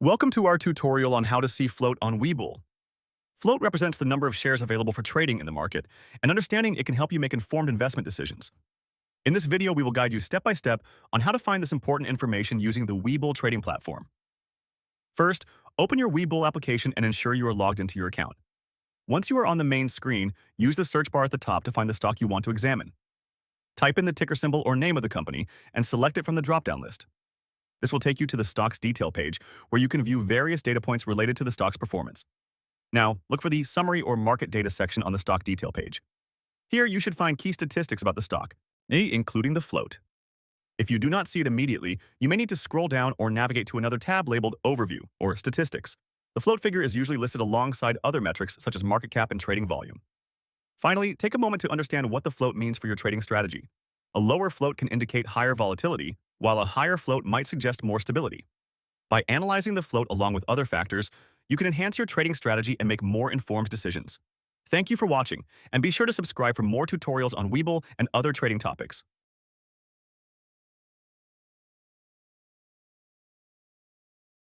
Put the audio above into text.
Welcome to our tutorial on how to see float on Webull. Float represents the number of shares available for trading in the market, and understanding it can help you make informed investment decisions. In this video, we will guide you step by step on how to find this important information using the Webull trading platform. First, open your Webull application and ensure you are logged into your account. Once you are on the main screen, use the search bar at the top to find the stock you want to examine. Type in the ticker symbol or name of the company and select it from the drop-down list. This will take you to the stock's detail page, where you can view various data points related to the stock's performance. Now, look for the Summary or Market Data section on the stock detail page. Here, you should find key statistics about the stock, including the float. If you do not see it immediately, you may need to scroll down or navigate to another tab labeled Overview or Statistics. The float figure is usually listed alongside other metrics such as market cap and trading volume. Finally, take a moment to understand what the float means for your trading strategy. A lower float can indicate higher volatility, while a higher float might suggest more stability. By analyzing the float along with other factors, you can enhance your trading strategy and make more informed decisions. Thank you for watching, and be sure to subscribe for more tutorials on Webull and other trading topics.